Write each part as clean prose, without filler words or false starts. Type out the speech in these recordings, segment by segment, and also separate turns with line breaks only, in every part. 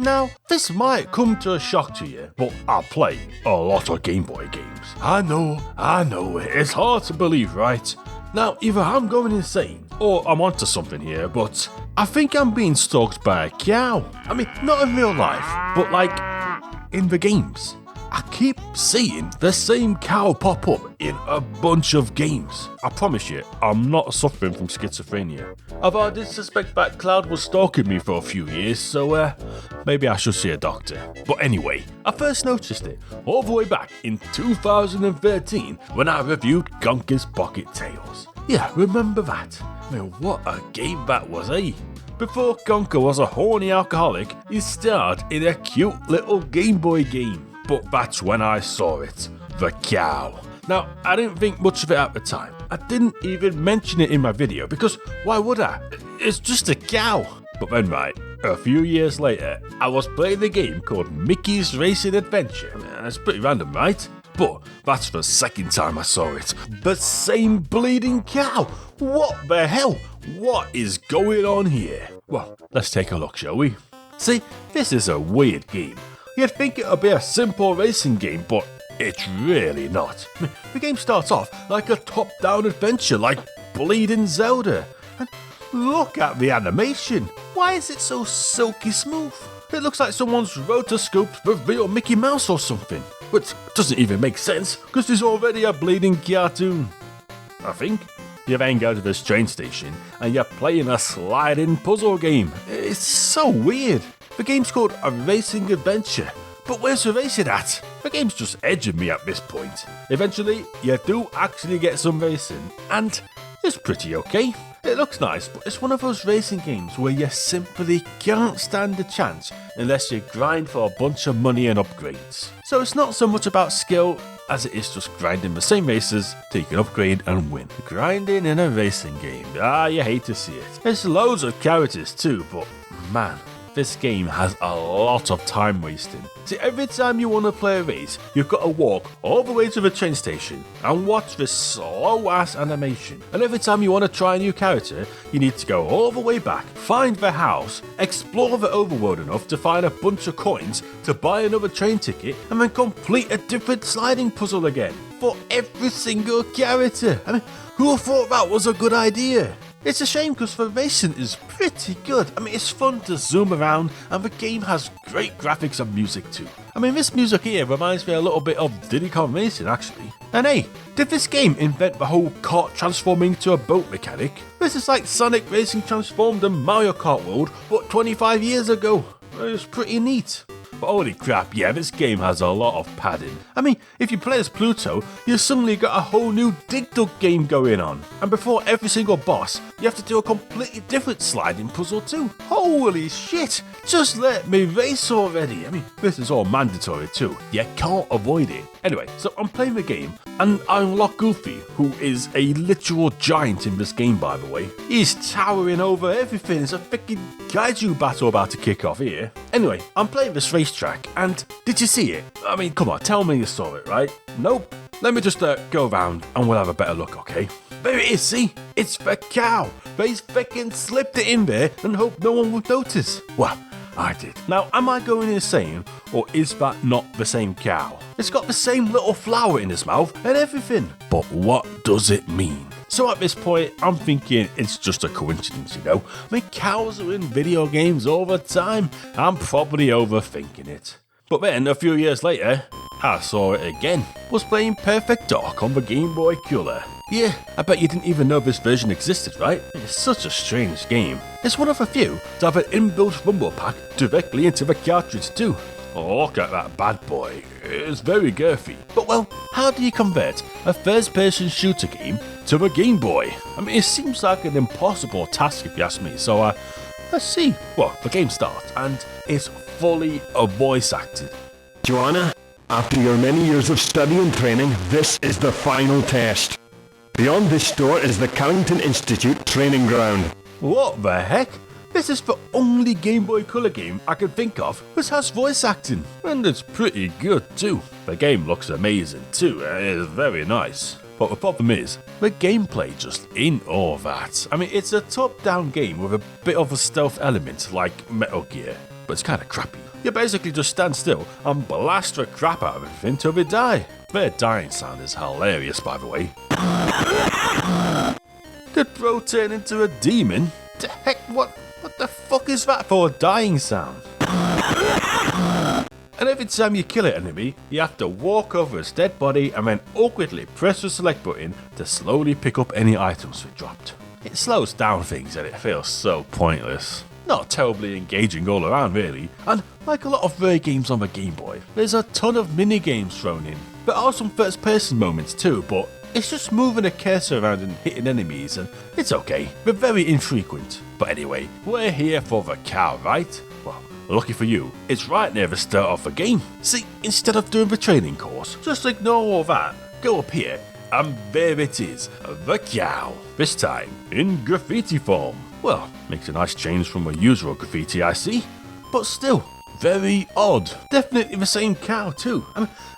Now, this might come to a shock to you, but I play a lot of Game Boy games. I know, it's hard to believe, right? Now, either I'm going insane, or I'm onto something here, but I think I'm being stalked by a cow. I mean, not in real life, but like, in the games. I keep seeing the same cow pop up in a bunch of games. I promise you, I'm not suffering from schizophrenia. Although I did suspect that Cloud was stalking me for a few years, so maybe I should see a doctor. But anyway, I first noticed it all the way back in 2013 when I reviewed Gonka's Pocket Tales. Yeah, remember that? I mean, what a game that was, eh? Before Gonka was a horny alcoholic, he starred in a cute little Game Boy game. But that's when I saw it, the cow. Now, I didn't think much of it at the time. I didn't even mention it in my video because why would I? It's just a cow. But then right, a few years later, I was playing the game called Mickey's Racing Adventure. It's pretty random, right? But that's the second time I saw it. The same bleeding cow. What the hell? What is going on here? Well, let's take a look, shall we? See, this is a weird game. You'd think it would be a simple racing game, but it's really not. The game starts off like a top-down adventure, like Bleeding Zelda. And look at the animation. Why is it so silky smooth? It looks like someone's rotoscoped the real Mickey Mouse or something. But it doesn't even make sense, because there's already a bleeding cartoon. I think. You then go to this train station, and you're playing a sliding puzzle game. It's so weird. The game's called A Racing Adventure, but where's the racing at? The game's just edging me at this point. Eventually, you do actually get some racing, and it's pretty okay. It looks nice, but it's one of those racing games where you simply can't stand a chance unless you grind for a bunch of money and upgrades. So it's not so much about skill as it is just grinding the same races till you can upgrade and win. Grinding in a racing game, you hate to see it. There's loads of characters too, but man, this game has a lot of time wasting. See, every time you want to play a race, you've got to walk all the way to the train station and watch this slow ass animation. And every time you want to try a new character, you need to go all the way back, find the house, explore the overworld enough to find a bunch of coins to buy another train ticket, and then complete a different sliding puzzle again for every single character. I mean, who thought that was a good idea? It's a shame because the racing is pretty good. I mean, it's fun to zoom around and the game has great graphics and music too. I mean, this music here reminds me a little bit of Diddy Kong Racing actually. And hey, did this game invent the whole kart transforming to a boat mechanic? This is like Sonic Racing transformed the Mario Kart world, but 25 years ago. It's pretty neat. But holy crap, yeah, this game has a lot of padding. I mean, if you play as Pluto, you suddenly got a whole new Dig Dug game going on. And before every single boss, you have to do a completely different sliding puzzle too. Holy shit, just let me race already. I mean, this is all mandatory too. You can't avoid it. Anyway, so I'm playing the game, and I unlock Goofy, who is a literal giant in this game, by the way. He's towering over everything. There's a freaking kaiju battle about to kick off here. Anyway, I'm playing this racetrack, and did you see it? I mean, come on, tell me you saw it, right? Nope. Let me just go around, and we'll have a better look, okay? There it is, see? It's the cow. They freaking slipped it in there and hoped no one would notice. Well, I did. Now, am I going insane, or is that not the same cow? It's got the same little flower in its mouth and everything. But what does it mean? So at this point, I'm thinking it's just a coincidence, you know? I mean, cows are in video games all the time. I'm probably overthinking it. But then, a few years later, I saw it again. Was playing Perfect Dark on the Game Boy Color. Yeah, I bet you didn't even know this version existed, right? It's such a strange game. It's one of a few to have an inbuilt rumble pack directly into the cartridge too. Oh, look at that bad boy. It's very girthy. But well, how do you convert a first-person shooter game to a Game Boy? I mean, it seems like an impossible task if you ask me, so let's see. Well, the game starts, and it's fully voice acted.
Joanna, after your many years of study and training, this is the final test. Beyond this store is the Carrington Institute training ground.
What the heck? This is the only Game Boy Color game I can think of which has voice acting, and it's pretty good too. The game looks amazing too, and it is very nice. But the problem is, the gameplay just ain't all that. I mean, it's a top-down game with a bit of a stealth element like Metal Gear, but it's kinda crappy. You basically just stand still and blast the crap out of everything till they die. Their dying sound is hilarious, by the way. Did Bro turn into a demon? The heck, what the fuck is that for a dying sound? And every time you kill an enemy, you have to walk over its dead body and then awkwardly press the select button to slowly pick up any items that dropped. It slows down things and it feels so pointless. Not terribly engaging all around really, and like a lot of rare games on the Game Boy, there's a ton of mini-games thrown in. There are some first-person moments too, but it's just moving a cursor around and hitting enemies, and it's okay, they're very infrequent. But anyway, we're here for the cow, right? Well, lucky for you, it's right near the start of the game. See, instead of doing the training course, just ignore all that, go up here, and there it is, the cow. This time, in graffiti form. Well, makes a nice change from the usual graffiti I see, but still, very odd. Definitely the same cow too.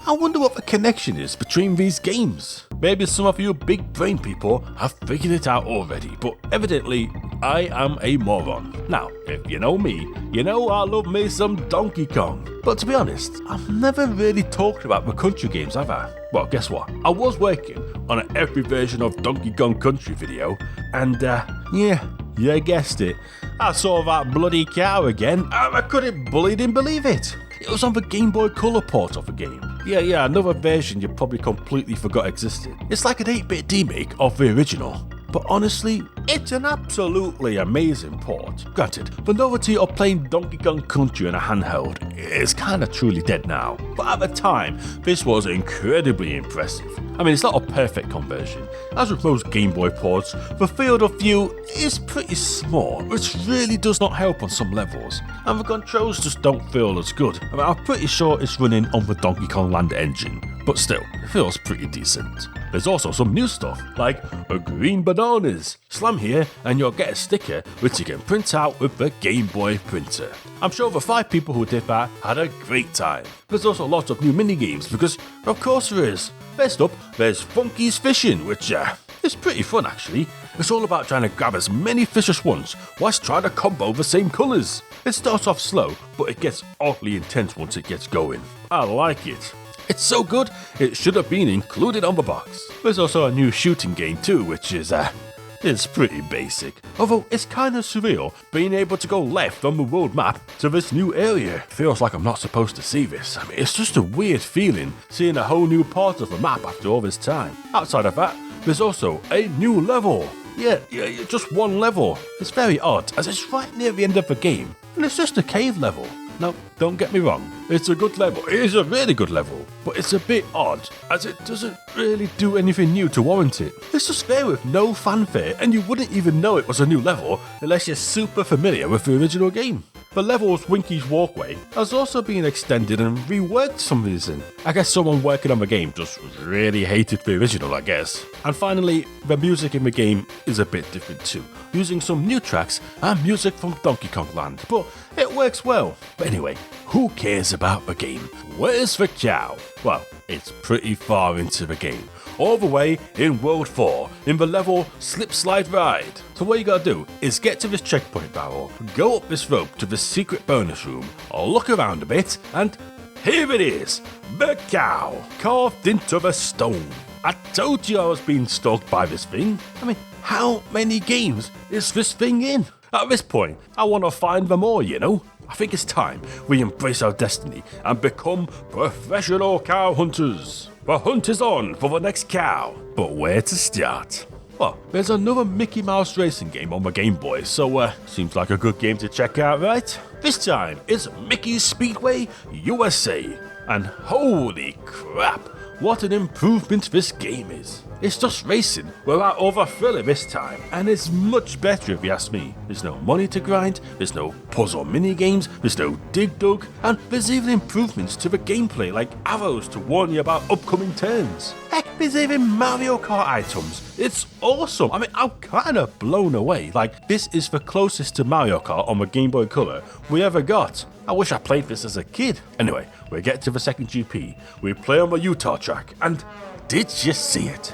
I wonder what the connection is between these games. Maybe some of you big brain people have figured it out already, but evidently I am a moron. Now, if you know me, you know I love me some Donkey Kong. But to be honest, I've never really talked about the country games, have I? Well, guess what? I was working on an every version of Donkey Kong Country video, and yeah, you guessed it. I saw that bloody cow again, and I couldn't bleeding believe it. It was on the Game Boy Color port of the game. Yeah, another version you probably completely forgot existed. It's like an 8-bit remake of the original. But honestly, it's an absolutely amazing port. Granted, the novelty of playing Donkey Kong Country in a handheld is kinda truly dead now, but at the time, this was incredibly impressive. I mean, it's not a perfect conversion. As with most Game Boy ports, the field of view is pretty small, which really does not help on some levels, and the controls just don't feel as good. I mean, I'm pretty sure it's running on the Donkey Kong Land engine, but still, it feels pretty decent. There's also some new stuff, like green bananas. Slam here and you'll get a sticker which you can print out with the Game Boy printer. I'm sure the 5 people who did that had a great time. There's also lots of new mini-games because of course there is. First up, there's Funky's Fishing, which is pretty fun actually. It's all about trying to grab as many fish as once whilst trying to combo the same colours. It starts off slow, but it gets oddly intense once it gets going. I like it. It's so good, it should have been included on the box. There's also a new shooting game too, which is it's pretty basic. Although it's kind of surreal being able to go left on the world map to this new area. It feels like I'm not supposed to see this. I mean, it's just a weird feeling seeing a whole new part of the map after all this time. Outside of that, there's also a new level. Yeah, just one level. It's very odd as it's right near the end of the game and it's just a cave level. Now, don't get me wrong, it's a good level, it is a really good level, but it's a bit odd, as it doesn't really do anything new to warrant it. It's just there with no fanfare, and you wouldn't even know it was a new level unless you're super familiar with the original game. The level's Winky's Walkway has also been extended and reworked for some reason. I guess someone working on the game just really hated the original, I guess. And finally, the music in the game is a bit different too, using some new tracks and music from Donkey Kong Land, but it works well. But anyway, who cares about the game? Where's the cow? Well, it's pretty far into the game. All the way in World 4, in the level Slip Slide Ride. So what you gotta do is get to this checkpoint barrel, go up this rope to the secret bonus room, look around a bit, and here it is, the cow, carved into the stone. I told you I was being stalked by this thing. I mean, how many games is this thing in? At this point, I want to find them all, you know? I think it's time we embrace our destiny and become professional cow hunters. The hunt is on for the next cow, but where to start? Well, there's another Mickey Mouse racing game on the Game Boy, so seems like a good game to check out, right? This time, it's Mickey's Speedway USA, and holy crap, what an improvement this game is. It's just racing without over-thrilling this time, and it's much better if you ask me. There's no money to grind, there's no puzzle mini-games, there's no dig-dug, and there's even improvements to the gameplay like arrows to warn you about upcoming turns. Heck, there's even Mario Kart items. It's awesome. I mean, I'm kind of blown away. Like, this is the closest to Mario Kart on the Game Boy Color we ever got. I wish I played this as a kid. Anyway, we get to the second GP. We play on the Utah track, and did you see it?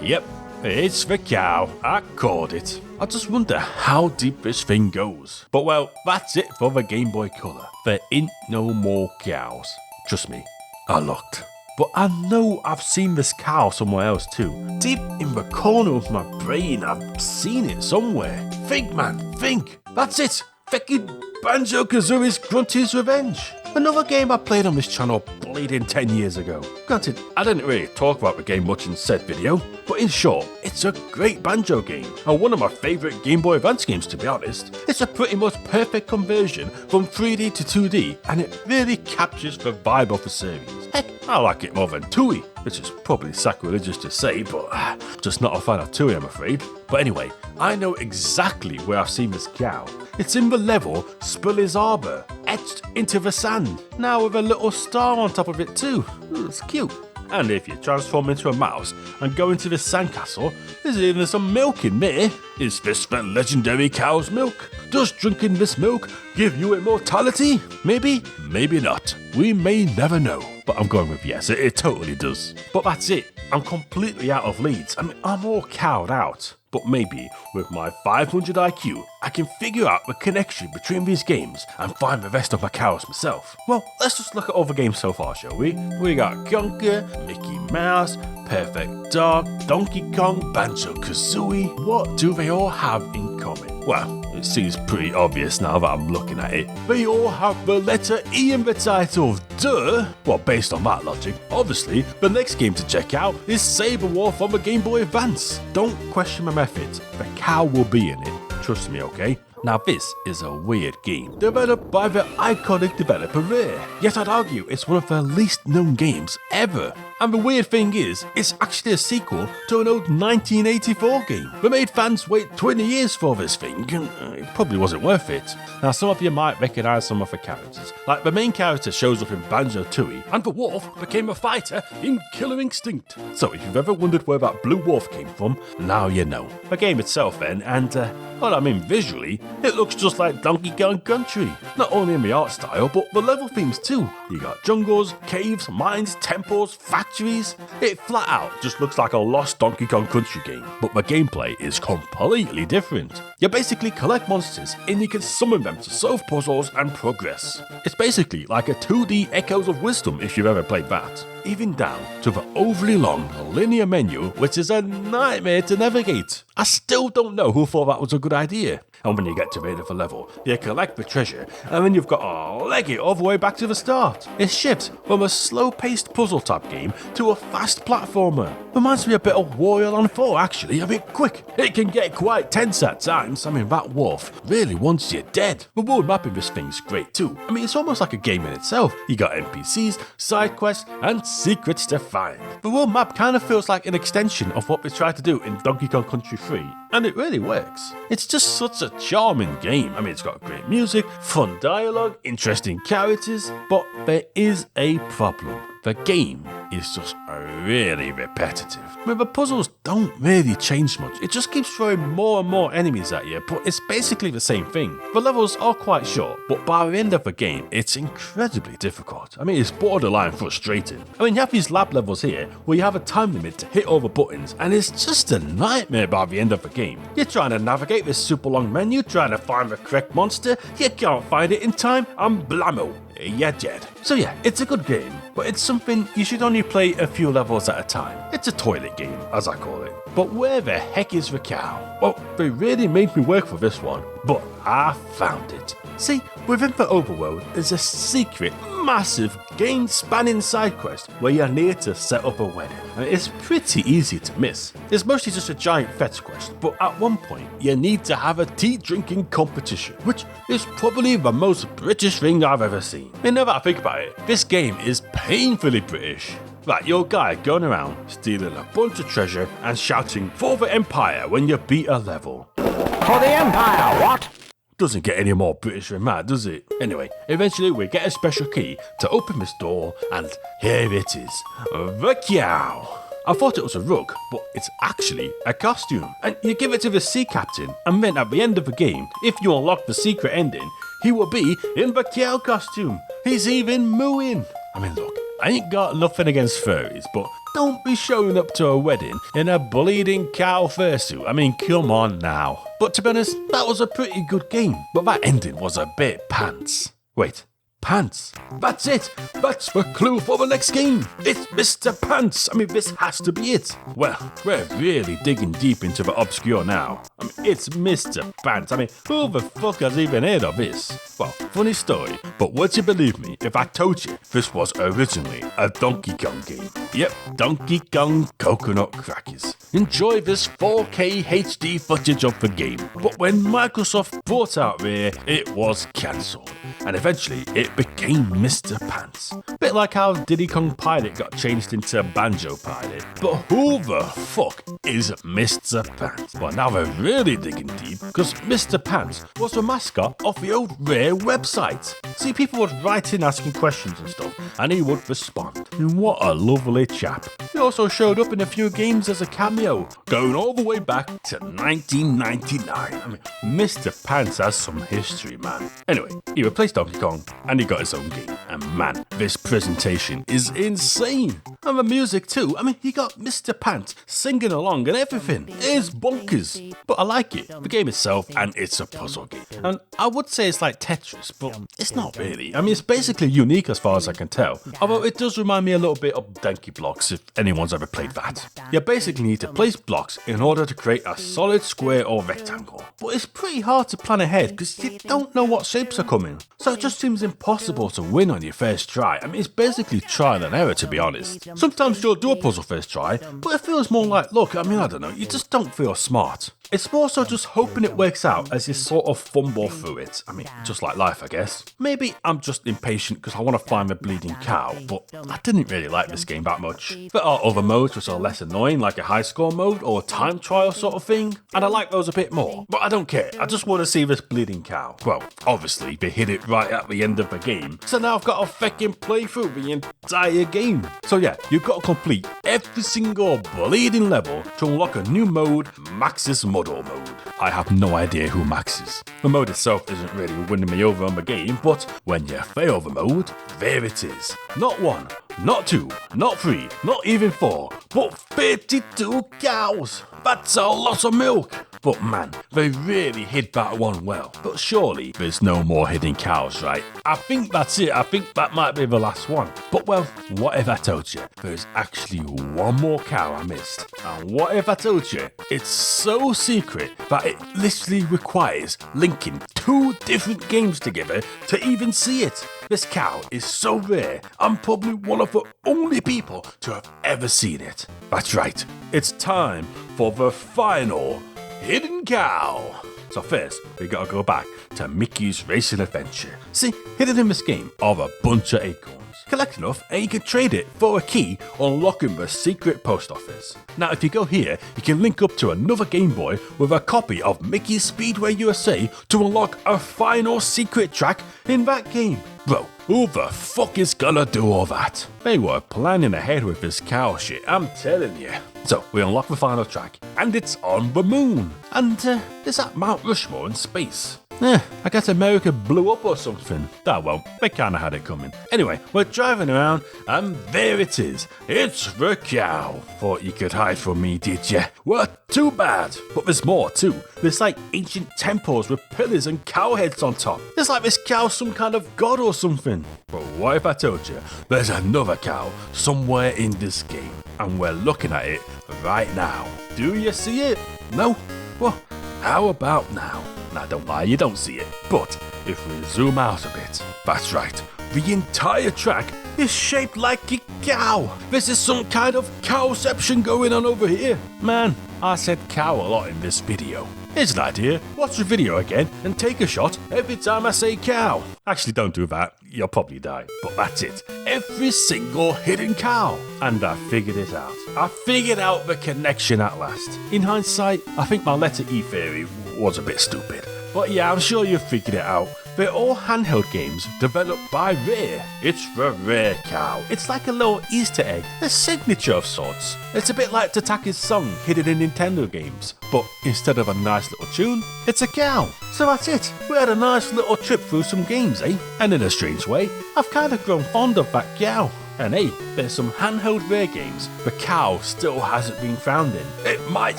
Yep, It's the cow. I called it. I just wonder how deep this thing goes. But well, that's it for the Game Boy Color. There ain't no more cows. Trust me, I looked. But I know I've seen this cow somewhere else too. Deep in the corner of my brain, I've seen it somewhere. Think, man, think. That's it. Fucking Banjo-Kazooie's Grunty's Revenge. Another game I played on this channel bleeding 10 years ago. Granted, I didn't really talk about the game much in said video, but in short, it's a great banjo game, and one of my favourite Game Boy Advance games to be honest. It's a pretty much perfect conversion from 3D to 2D, and it really captures the vibe of the series. Heck, I like it more than Tooie, which is probably sacrilegious to say, but just not a fan of Tooie, I'm afraid. But anyway, I know exactly where I've seen this cow. It's in the level Spilly's Arbor, etched into the sand, now with a little star on top of it too. It's cute. And if you transform into a mouse and go into this sandcastle, there's even some milk in there. Is this the legendary cow's milk? Does drinking this milk give you immortality? Maybe, maybe not. We may never know. But I'm going with yes, it totally does. But that's it. I'm completely out of leads. I mean, I'm all cowed out. But maybe, with my 500 IQ, I can figure out the connection between these games and find the rest of my cows myself. Well, let's just look at all the games so far, shall we? We got Gonka, Mickey Mouse, Perfect Dark, Donkey Kong, Banjo-Kazooie. What do they all have in common? Well, it seems pretty obvious now that I'm looking at it. They all have the letter E in the title, duh! Well, based on that logic, obviously, the next game to check out is Saber Wulf on the Game Boy Advance. Don't question my methods, the cow will be in it. Trust me, okay? Now this is a weird game, developed by the iconic developer Rare, yet I'd argue it's one of their least known games ever. And the weird thing is, it's actually a sequel to an old 1984 game. They made fans wait 20 years for this thing, and it probably wasn't worth it. Now some of you might recognise some of the characters, like the main character shows up in Banjo-Tooie, and the wolf became a fighter in Killer Instinct. So if you've ever wondered where that blue wolf came from, now you know. The game itself then, and well, I mean visually, it looks just like Donkey Kong Country. Not only in the art style, but the level themes too. You got jungles, caves, mines, temples, factories. It flat out just looks like a lost Donkey Kong Country game, but the gameplay is completely different. You basically collect monsters and you can summon them to solve puzzles and progress. It's basically like a 2D Echoes of Wisdom if you've ever played that. Even down to the overly long linear menu, which is a nightmare to navigate. I still don't know who thought that was a good idea. And when you get to the end of the level, you collect the treasure, and then you've got to leg it all the way back to the start. It shifts from a slow-paced puzzle type game to a fast platformer. Reminds me a bit of Warrior on 4 actually, I mean quick. It can get quite tense at times. I mean that wolf really wants you dead. The world map in this thing's great too. I mean it's almost like a game in itself. You got NPCs, side quests, and secrets to find. The world map kind of feels like an extension of what they tried to do in Donkey Kong Country 3, and it really works. It's just such a charming game. I mean, it's got great music, fun dialogue, interesting characters, but there is a problem. The game is just really repetitive. I mean, the puzzles don't really change much. It just keeps throwing more and more enemies at you, but it's basically the same thing. The levels are quite short, but by the end of the game, it's incredibly difficult. I mean, it's borderline frustrating. I mean, you have these lab levels here where you have a time limit to hit all the buttons, and it's just a nightmare by the end of the game. You're trying to navigate this super long menu, trying to find the correct monster, you can't find it in time, and blammo, you're dead. So yeah, it's a good game, but it's something you should only play a few levels at a time. It's a toilet game, as I call it. But where the heck is the cow? Well, they really made me work for this one, but I found it. See, within the overworld is a secret, massive, game-spanning side quest where you're near to set up a wedding, and it's pretty easy to miss. It's mostly just a giant fetch quest, but at one point you need to have a tea drinking competition, which is probably the most British thing I've ever seen. And now that I think about it, this game is painfully British. Like your guy going around stealing a bunch of treasure and shouting for the Empire when you beat a level.
For the Empire, what?
Doesn't get any more British than that, does it? Anyway, eventually we get a special key to open this door, and here it is, the cow. I thought it was a rug, but it's actually a costume. And you give it to the sea captain, and then at the end of the game, if you unlock the secret ending, he will be in the cow costume. He's even mooing. I mean look, I ain't got nothing against furries, but don't be showing up to a wedding in a bleeding cow fursuit. I mean, come on now. But to be honest, that was a pretty good game, but that ending was a bit pants. Wait. Pants. That's it. That's the clue for the next game. It's Mr. Pants. I mean, this has to be it. Well, we're really digging deep into the obscure now. I mean, it's Mr. Pants. I mean, who the fuck has even heard of this? Well, funny story, but would you believe me if I told you this was originally a Donkey Kong game? Yep, Donkey Kong Coconut Crackers. Enjoy this 4K HD footage of the game. But when Microsoft brought out Rare, it was cancelled. And eventually, it became Mr. Pants. Bit like how Diddy Kong Pilot got changed into Banjo Pilot. But who the fuck is Mr. Pants? Well, now we're really digging deep, because Mr. Pants was the mascot of the old Rare website. See, people would write in asking questions and stuff, and he would respond. And what a lovely chap. He also showed up in a few games as a cameo, going all the way back to 1999. I mean, Mr. Pants has some history, man. Anyway, he replaced Donkey Kong, and he got his own game. And man, this presentation is insane. And the music too. I mean, he got Mr. Pants singing along and everything. It's bonkers. But I like it. The game itself, and it's a puzzle game. And I would say it's like Tetris, but it's not really. I mean, it's basically unique as far as I can tell. Although it does remind me a little bit of Denki blocks, if anyone's ever played that. You basically need to place blocks in order to create a solid square or rectangle. But it's pretty hard to plan ahead because you don't know what shapes are coming. So it just seems impossible to win on your first try. I mean, it's basically trial and error, to be honest. Sometimes you'll do a puzzle first try, but it feels more like luck. I mean, I don't know, you just don't feel smart. It's more so just hoping it works out as you sort of fumble through it. I mean, just like life, I guess. Maybe I'm just impatient because I want to find the bleeding cow, but I didn't really like this game that much. There are other modes which are less annoying, like a high score mode or a time trial sort of thing, and I like those a bit more. But I don't care, I just want to see this bleeding cow. Well, obviously they hit it right at the end of the game, so now I've got to feckin' play through the entire game. So yeah, you've got to complete every single bleeding level to unlock a new mode, Max's Model Mode. I have no idea who Max is. The mode itself isn't really winning me over on the game, but when you fail the mode, there it is. Not 1, not 2, not 3, not even 4, but 32 cows! That's a lot of milk! But man, they really hid that one well. But surely there's no more hidden cows, right? I think that's it. I think that might be the last one. But well, what if I told you there's actually one more cow I missed? And what if I told you it's so secret that it literally requires linking 2 different games together to even see it? This cow is so rare, I'm probably one of the only people to have ever seen it. That's right, it's time for the final hidden cow. So first, we gotta go back to Mickey's Racing Adventure. See, hidden in this game are a bunch of acorns. Collect enough and you can trade it for a key, unlocking the secret post office. Now if you go here, you can link up to another Game Boy with a copy of Mickey's Speedway USA to unlock a final secret track in that game. Bro, who the fuck is gonna do all that? They were planning ahead with this cow shit, I'm telling you. So we unlock the final track, and it's on the moon. And it's at Mount Rushmore in space. I guess America blew up or something. Ah well, they kinda had it coming. Anyway, we're driving around, and there it is. It's the cow. Thought you could hide from me, did ya? Well, too bad. But there's more too. There's like ancient temples with pillars and cow heads on top. It's like this cow's some kind of god or something. But what if I told you there's another cow somewhere in this game, and we're looking at it right now? Do you see it? No? Well, how about now? Now don't lie, you don't see it. But if we zoom out a bit, that's right, the entire track is shaped like a cow. This is some kind of cowception going on over here. Man, I said cow a lot in this video. Here's an idea, watch the video again and take a shot every time I say cow. Actually don't do that, you'll probably die. But that's it, every single hidden cow. And I figured it out. I figured out the connection at last. In hindsight, I think my letter E theory was a bit stupid. But yeah, I'm sure you've figured it out. They're all handheld games developed by Rare. It's the Rare cow. It's like a little Easter egg, a signature of sorts. It's a bit like Tataki's song hidden in Nintendo games, but instead of a nice little tune, it's a cow. So that's it. We had a nice little trip through some games, eh? And in a strange way, I've kind of grown fond of that cow. And hey, there's some handheld rare games the cow still hasn't been found in. It might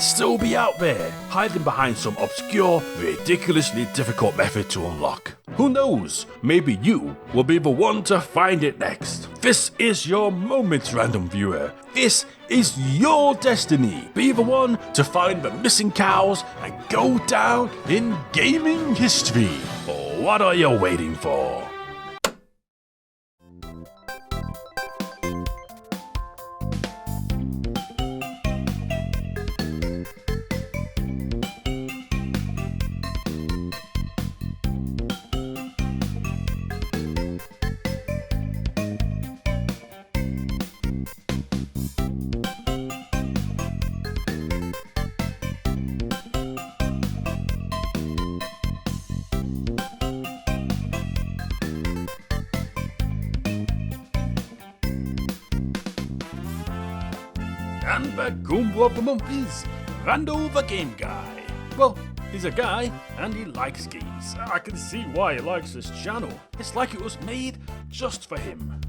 still be out there, hiding behind some obscure, ridiculously difficult method to unlock. Who knows, maybe you will be the one to find it next. This is your moment, random viewer. This is your destiny. Be the one to find the missing cows and go down in gaming history. What are you waiting for? And the Goomba of the month is Rando the Game Guy. Well, he's a guy and he likes games. I can see why he likes this channel. It's like it was made just for him.